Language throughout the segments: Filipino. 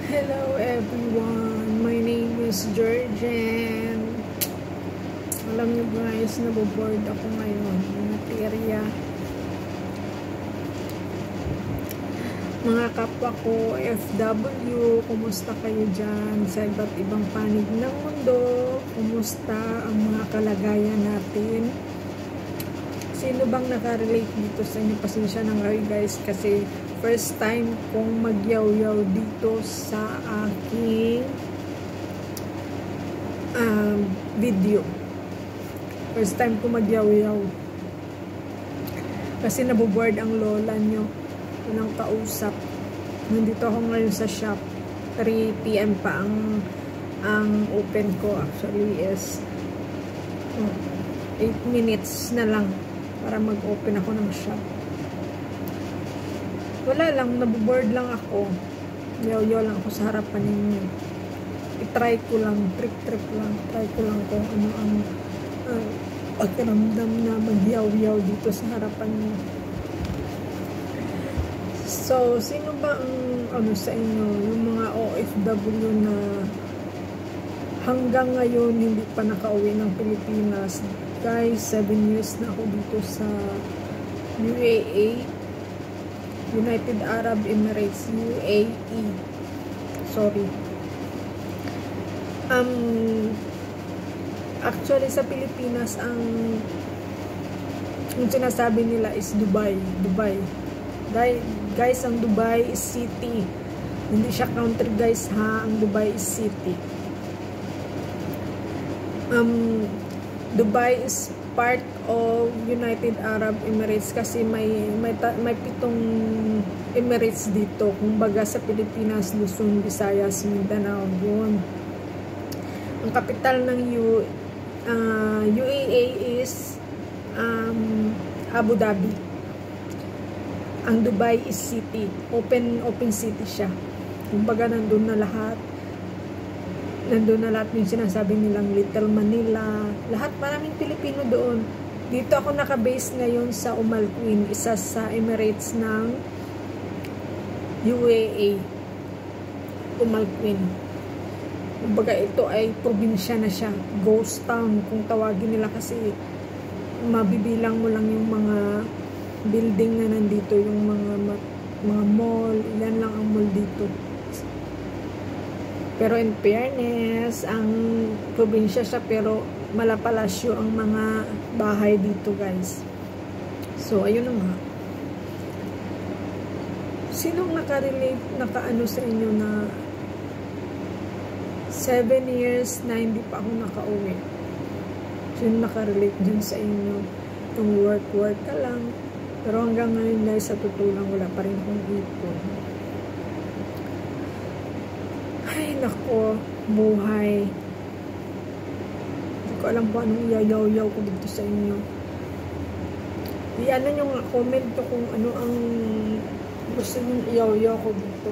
Hello everyone, my name is Georgian. Alam niyo guys, naboboard ako ngayon ng materia. Mga kapwa ko, FW, kumusta kayo dyan sa iba't ibang panig ng mundo? Kumusta ang mga kalagayan natin? Sino bang nakarelate dito sa inyo? Pasensya na nga guys kasi first time kong magyaw-yaw dito sa aking video. First time ko magyaw-yaw. Kasi naboboard ang lola nyo. Walang kausap. Nandito ako ngayon sa shop. 3 PM pa ang open ko. Actually is 8 minutes na lang para mag-open ako ng shop. Wala lang, naboboard lang ako. Yaw-yaw lang ako sa harapan ninyo. I-try ko lang, trip lang. Try ko lang kung ano ang pagkaramdam na mag-yaw-yaw dito sa harapan niyo. So, sino ba ang sa inyo, yung mga OFW na hanggang ngayon hindi pa nakauwi ng Pilipinas? Guys, 7 years na ako dito sa UAE. United Arab Emirates, UAE. Sorry. Actually sa Pilipinas ang sinasabi nila is Dubai. Guys, ang Dubai is city. Hindi siya country guys ha, ang Dubai is city. Dubai is part of United Arab Emirates kasi may 7 Emirates dito. Kumbaga sa Pilipinas, Luzon, Visayas, Mindanao, yun. Ang capital ng UAE is Abu Dhabi. Ang Dubai is city. Open city siya. Kumbaga nandun na lahat. Nandun na lahat yung sinasabi nilang Little Manila. Lahat, maraming Pilipino doon. Dito ako nakabase ngayon sa Umm Quwain, isa sa Emirates ng UAE. Umm Quwain. Kumbaga ito ay probinsya na siya. Ghost town kung tawagin nila kasi mabibilang mo lang yung mga building na nandito, yung mga mall. Ilan lang ang mall dito. Pero in fairness, ang probinsya siya pero malapalasyo ang mga bahay dito guys. So, ayun na nga. Sinong nakarelate, nakaano sa inyo na 7 years na hindi pa ako nakauwi? Sino nakarelate dun sa inyo? Yung work ka lang. Pero hanggang ngayon guys, sa totoo lang, wala pa rin akong ipon. Ay, nako, buhay. Hindi ko alam kung anong iyayaw-yaw ko dito sa inyo. Iyan nyo nga, comment ko kung ano ang gusto nyo iyaw-yaw ko dito.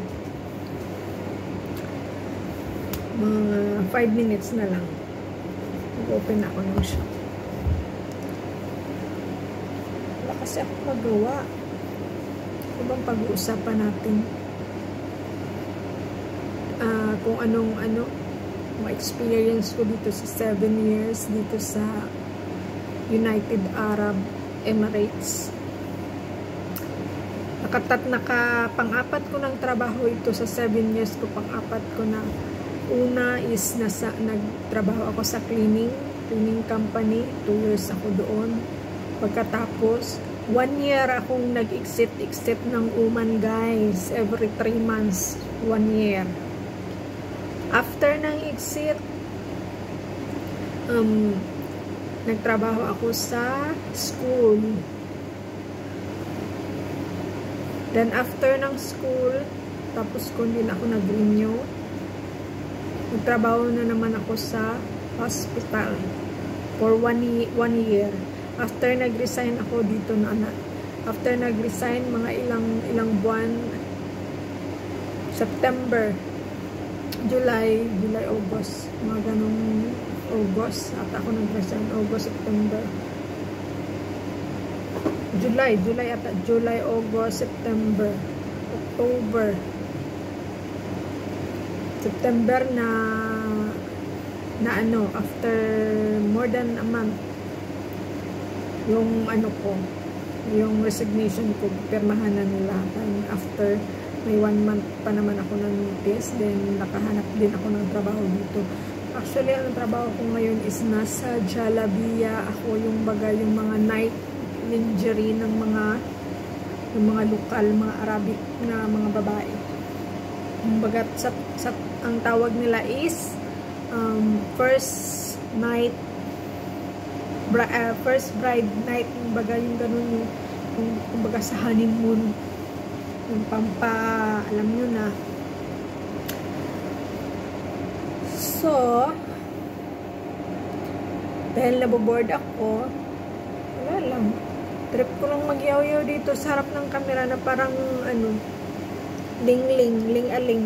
Mga 5 minutes na lang. Mag-open ako ng shop. Wala kasi ako magawa. Ano bang pag-uusapan natin? Kung anong ma-experience ko dito sa 7 years dito sa United Arab Emirates. Pang-apat ko ng trabaho ito sa 7 years ko. Pang-apat ko na. Una is nagtrabaho ako sa cleaning company. 2 years ako doon. Pagkatapos 1 year akong nag-exit ng Oman guys. Every 3 months 1 year. After ng exit, nagtrabaho ako sa school. Then after ng school, tapos ko din ako nag-renew. Nagtrabaho na naman ako sa hospital for 1 year. After nag-resign ako dito after nag-resign, mga ilang buwan, September, July, August, mga ganong August, at ako nag-resign, August, September, July, August, September, October, September na ano, after more than a month, yung ano ko, yung resignation ko, pirmahan na nila. And after, may 1 month pa naman ako ng notice, then nakahanap din ako ng trabaho dito. Actually, ang trabaho ko ngayon is nasa Jollibee. Ako yung baga, yung mga night lingerie ng mga lokal, mga Arabic na mga babae. Yung baga, ang tawag nila is first bride night, yung baga yung ganun, yung baga sa honeymoon, yung alam nyo na. So, dahil naboboard ako, wala lang, trip ko lang magyaw-yaw dito sa harap ng camera na parang ano, ling-aling.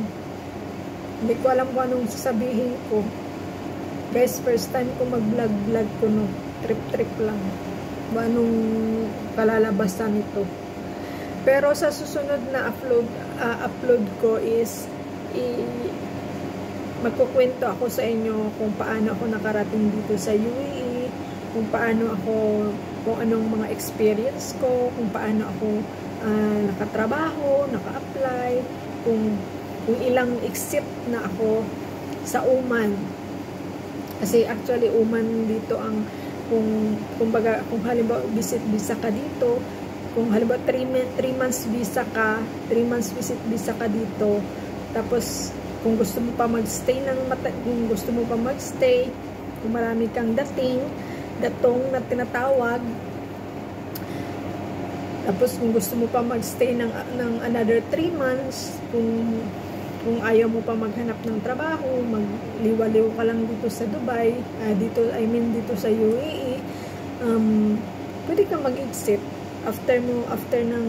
Hindi ko alam kung anong sasabihin ko. Guys, first time ko mag-vlog ko, no. Trip lang. Ba anong kalalabasan nito. Pero sa susunod na upload ko is magkukwento ako sa inyo kung paano ako nakarating dito sa UAE, kung anong mga experience ko, kung paano ako nakatrabaho, naka-apply, kung ilang exit na ako sa Oman. Kasi actually Oman dito ang kung halimbawa visa ka dito, kung halimbawa 3 months visa ka, 3 months visit visa ka dito, tapos kung gusto mo pa magstay kung marami kang datong na tinatawag, tapos kung gusto mo pa magstay ng another 3 months, kung ayaw mo pa maghanap ng trabaho, magliwaliw ka lang dito sa Dubai, dito sa UAE, pwede ka mag-exit after ng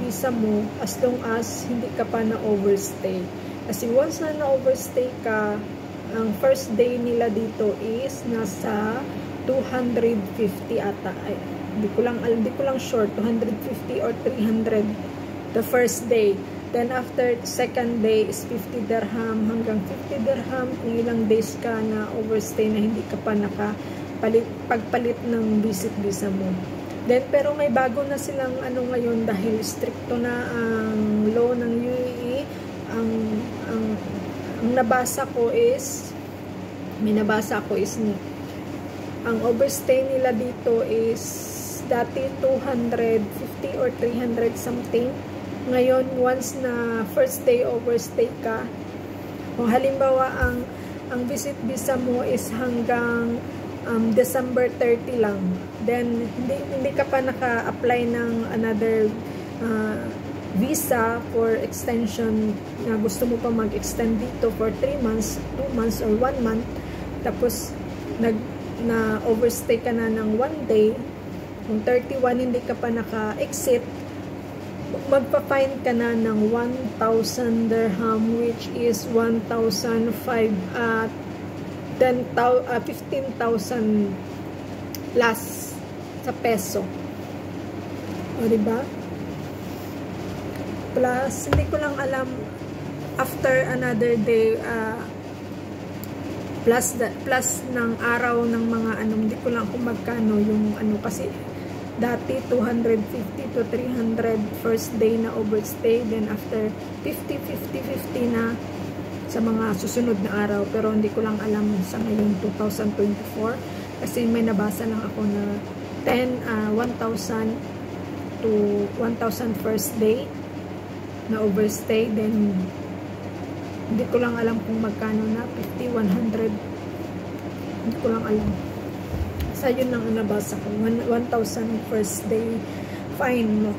visa mo, as long as hindi ka pa na-overstay. Kasi once na na-overstay ka, ang first day nila dito is nasa 250 ata. Ay, hindi ko lang sure, 250 or 300 the first day. Then after second day is 50 dirham hanggang 50 dirham kung ilang days ka na overstay na hindi ka pa pagpalit ng visa mo. Then pero may bago na silang ano ngayon dahil stricto na ang law ng UAE. Ang nabasa ko is ang overstay nila dito is dati 250 or 300 something. Ngayon, once na first day overstay ka, kung halimbawa ang visit visa mo is hanggang December 30 lang, then hindi ka pa naka-apply ng another visa for extension na gusto mo pa mag-extend dito for 3 months, 2 months, or 1 month, tapos na overstay ka na ng 1 day, kung 31 hindi ka pa naka-exit, magpa-fine ka na ng 1,000 dirham, which is 1,005 15,000 plus sa peso. O diba? Plus, hindi ko lang alam after another day, plus ng araw ng mga hindi ko lang kung magkano yung kasi dati 250 to 300 first day na overstay, then after 50 na sa mga susunod na araw. Pero hindi ko lang alam sa ngayon 2024 kasi may nabasa lang ako na 1,000 to 1,000 first day na overstay, then hindi ko lang alam kung magkano na 50, 100, hindi ko lang alam. Sa yun lang ang nabasa ko, 1,000 first day fine mo.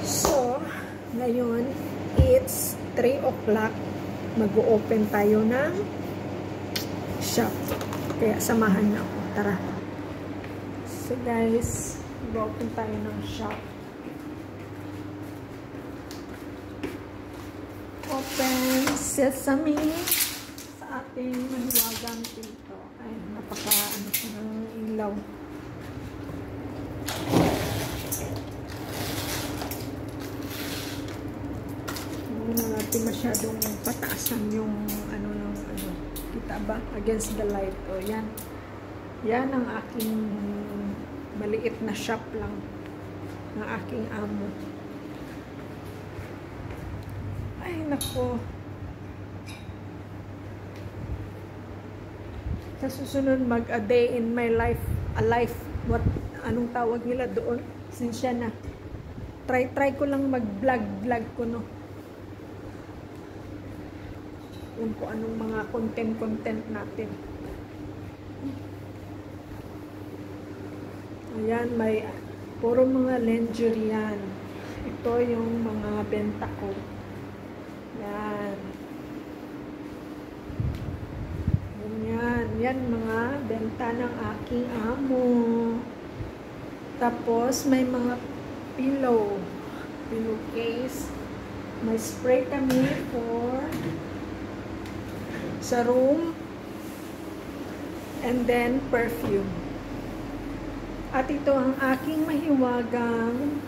So ngayon it's 3 o'clock, mag-open tayo ng shop, kaya samahan na ako, tara. So guys, mag-open tayo ng shop. Open sesame sa ating mahiwagang pinto. Ay, napaka ilaw. Muna natin Hindi masyadong pataasan yung ano ng ano. Kita ba? Against the light. O yan. Yan ang aking maliit na shop lang ng aking amo. Ay, nako. Sa susunod, mag a day in my life. A life. What, anong tawag nila doon? Sinsya na. Try ko lang mag-vlog ko, no. Yung kung anong mga content natin. Ayan, may puro mga lingerie yan. Ito yung mga benta ko. Yan. Yan mga benta ng aking amo. Tapos, may mga pillow case. May spray kami for sa room. And then, perfume. At ito ang aking mahiwagang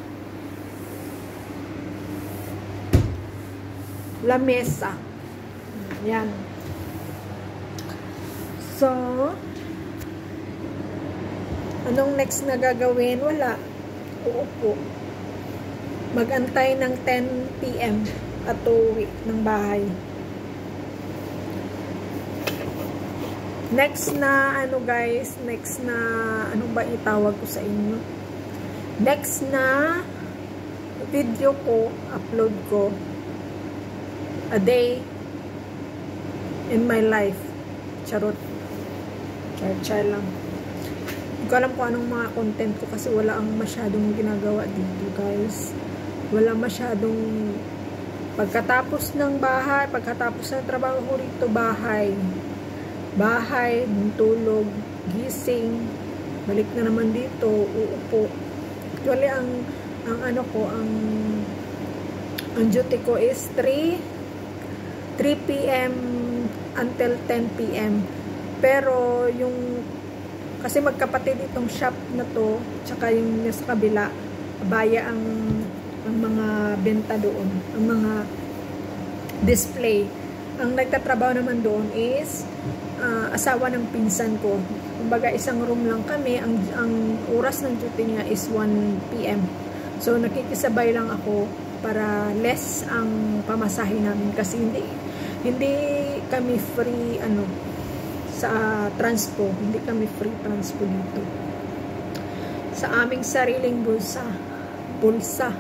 lamesa. Yan. So, anong next na gagawin? Wala. Uupo. Mag-antay ng 10 PM at uwi ng bahay. Next na, ano guys, next na, ano ba itawag ko sa inyo? Next na video ko, upload ko, a day in my life. Charot. Char lang. Hindi ko alam kung anong mga content ko kasi wala ang masyadong ginagawa dito, guys. Wala masyadong pagkatapos ng bahay, pagkatapos ng trabaho ko rito, bahay, tulog, gising, balik na naman dito, uupo. Actually, ang ano ko, ang duty ko is 3 PM until 10 PM. Pero yung kasi magkapatid itong shop na to, tsaka yung nasa kabila, baya ang mga benta doon, ang mga display. Ang nagtatrabaho naman doon is asawa ng pinsan ko. Kumbaga isang room lang kami, ang oras ng duty niya is 1 PM. So nakikisabay lang ako para less ang pamasahe namin kasi hindi kami free sa transpo, hindi kami free transpo dito. Sa aming sariling bulsa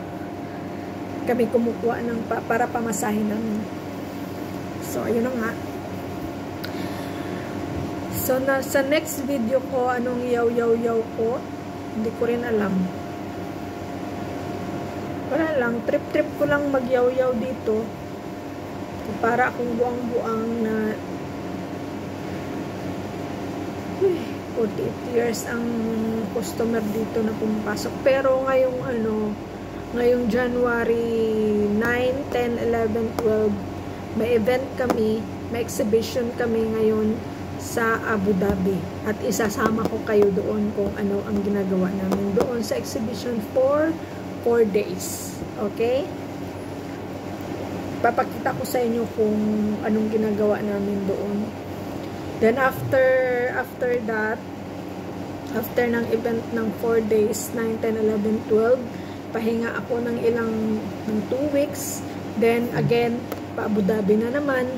kami kumukuha ng para pamasahe namin. So ayun na nga. So, sa next video ko, anong yaw ko, hindi ko rin alam. Wala lang, trip ko lang magyaw-yaw dito. Para akong buang-buang na 48 years ang customer dito na pumapasok. Pero ngayong January 9, 10, 11, 12, may event kami, may exhibition kami ngayon sa Abu Dhabi at isasama ko kayo doon kung ano ang ginagawa namin doon sa exhibition for 4 days. Okay? Papakita ko sa inyo kung anong ginagawa namin doon. Then after that, after ng event ng 4 days, 9, 10, 11, 12, pahinga ako ng 2 weeks. Then again, pa Abu Dhabi na naman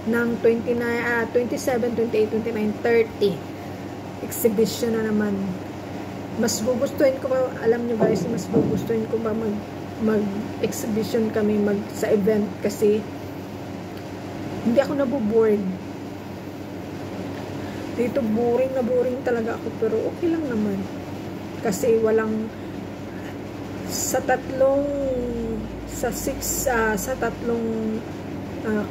ng 27, 28, 29, 30 exhibition na naman. Mas gugustuhin ko ba, alam nyo guys, mas gugustuhin ko ba mag-exhibition kami sa event kasi hindi ako naboboard. Dito boring talaga ako pero okay lang naman. Kasi walang sa tatlong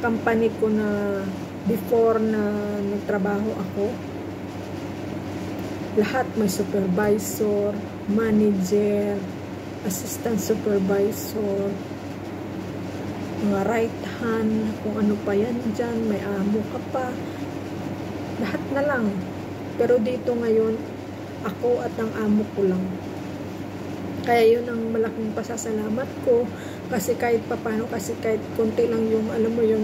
company ko na before na nagtrabaho ako, lahat may supervisor, manager, assistant supervisor, mga right hand, kung ano pa yan dyan, may amo ka pa, lahat na lang. Pero dito ngayon, ako at ang amo ko lang. Kaya yun ang malaking pasasalamat ko Kasi kahit papano, kasi kahit konti lang yung, alam mo yun,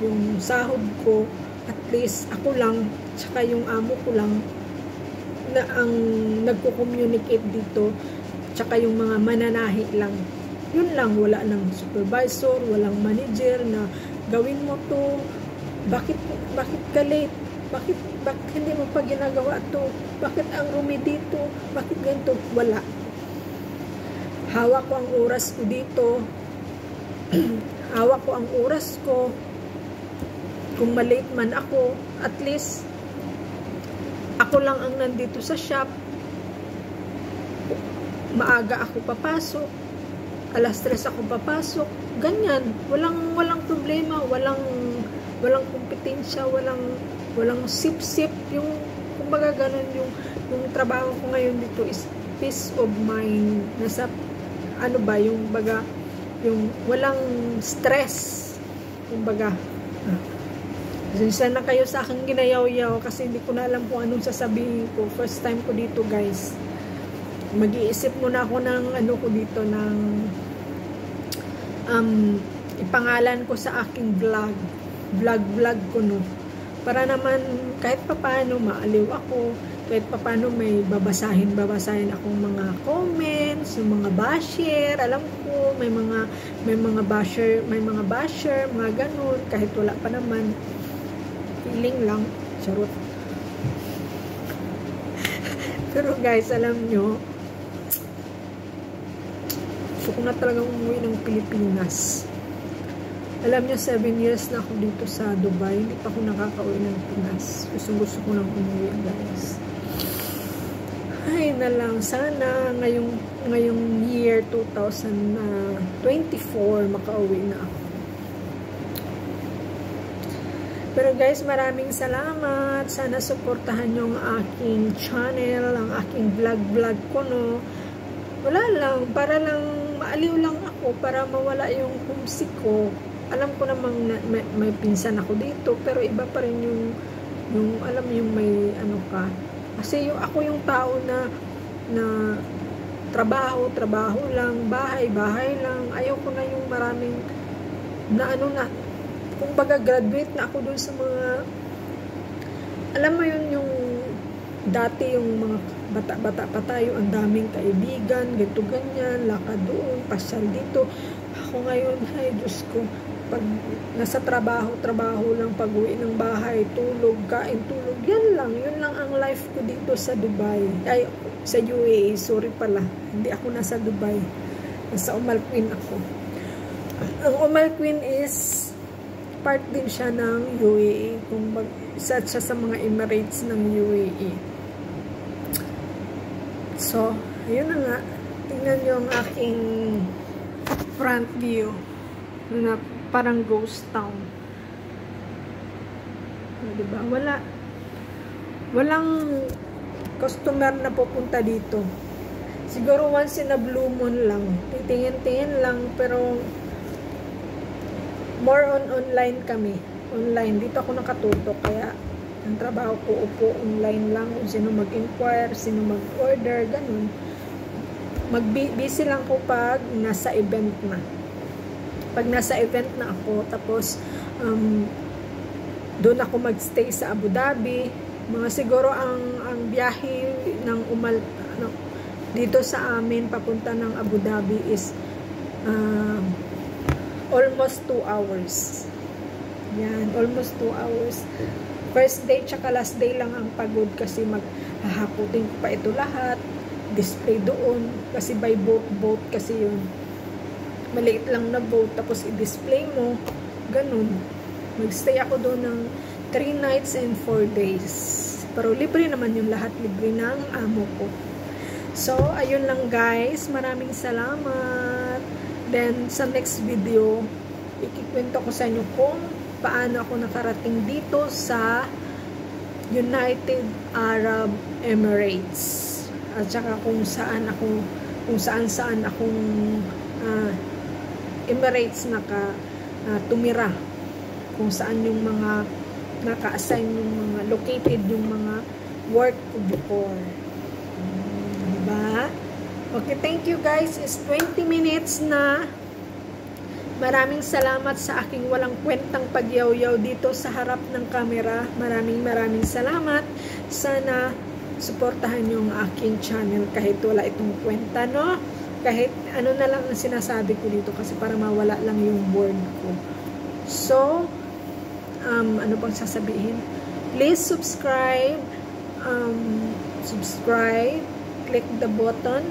yung sahod ko, at least ako lang, tsaka yung amo ko lang, na ang nagko-communicate dito, tsaka yung mga mananahi lang. Yun lang, wala ng supervisor, walang manager na gawin mo to, bakit ka late? Bakit hindi mo pa ginagawa to? Bakit ang rumi dito? Bakit ganito? Wala. Hawak ko ang oras ko dito. Hawak ko ang oras ko. Kung malate man ako, at least ako lang ang nandito sa shop. Maaga ako papasok. Alas 3 ako papasok. Ganyan. Walang problema. Walang kompetensya. Walang sip-sip. Yung, kumbaga ganun yung trabaho ko ngayon dito is peace of mind. Nasa, ano ba, yung baga, yung walang stress. Kumbaga, sana kayo sa akin ginayaw-yaw kasi hindi ko na alam kung anong sasabihin ko. First time ko dito, guys. Mag-iisip muna ako ng ano ko dito, ng ipangalan ko sa aking vlog ko, no, para naman kahit papaano maaliw ako, kahit papaano may babasahin akong mga comments, yung mga basher, alam ko may mga basher, mga ganun, kahit wala pa naman, feeling lang, charot. Pero guys, alam nyo, gusto ko na talagang umuwi ng Pilipinas. Alam nyo, 7 years na ako dito sa Dubai. Hindi pa ako nakaka-uwi ng Pinas. Gusto ko nang umuwi, guys. Ay na lang. Sana ngayong year 2024 makauwi na ako. Pero guys, maraming salamat. Sana suportahan nyo ang aking channel, ang aking vlog ko, no. Wala lang, para lang maaliw lang ako, para mawala yung homesick ko. Alam ko namang may pinsan ako dito, pero iba pa rin yung alam yung may ano ka. Kasi ako yung tao na trabaho lang, bahay lang. Ayaw ko na yung maraming kumbaga graduate na ako dun sa mga, alam mo yun, yung dati yung mga bata pa tayo, ang daming kaibigan, ganito ganyan, lakad doon, pasyal dito. Ako ngayon, ay Diyos ko, pag nasa trabaho lang, pag-uwi ng bahay, tulog, kain, tulog, yun lang ang life ko dito sa Dubai, ay sa UAE, sorry pala, hindi ako nasa Dubai, nasa Umal Queen ako. Ang Umal Queen is part din siya ng UAE, kung isa siya sa mga Emirates ng UAE. So, ayun na nga. Tingnan nyo ang aking front view na parang ghost town. Diba? Walang customer na pupunta dito. Siguro once in a blue moon lang. Titingin-tingin lang, pero more on online kami. Online. Dito ako nakatutok, kaya ang trabaho ko, upo online lang, kung sino mag-inquire, sino mag-order, ganun. Busy lang ko pag nasa event na. Pag nasa event na ako, tapos doon ako magstay sa Abu Dhabi. Mga siguro ang biyahe ng dito sa amin, papunta ng Abu Dhabi is almost 2 hours. Yan, almost 2 hours. First day tsaka last day lang ang pagod kasi maghahakutin ko pa ito lahat, display doon kasi by boat kasi yun, maliit lang na boat, tapos i-display mo, ganun. Magstay ako doon ng 3 nights and 4 days, pero libre naman yung lahat, libre ng amo ko. So ayun lang guys, maraming salamat. Then sa next video ikikwento ko sa inyo kung paano ako nakarating dito sa United Arab Emirates, at saka kung saan akong Emirates tumira, kung saan yung mga naka-assign, yung mga located, yung mga work ko before. Diba? Okay, thank you guys. It's 20 minutes na. Maraming salamat sa aking walang kwentang pagyaw-yaw dito sa harap ng kamera. Maraming salamat. Sana suportahan nyo ang aking channel kahit wala itong kwenta, no? Kahit ano na lang ang sinasabi ko dito kasi para mawala lang yung board ko. So, ano pang sasabihin? Please subscribe. Click the button,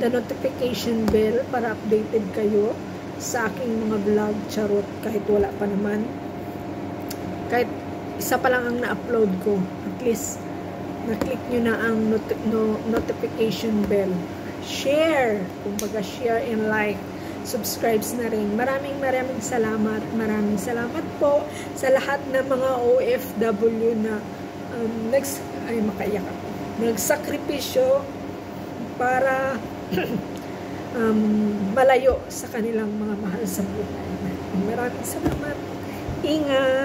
the notification bell para updated kayo sa aking mga vlog, charot, kahit wala pa naman. Kahit isa pa lang ang na-upload ko, at least na-click nyo na ang notification bell. Share, kumbaga share and like, subscribes na rin. Maraming salamat. Maraming salamat po sa lahat ng mga OFW na nagsakripisyo para malayo sa kanilang mga mahal sa buhay. Maraming salamat. Ingat!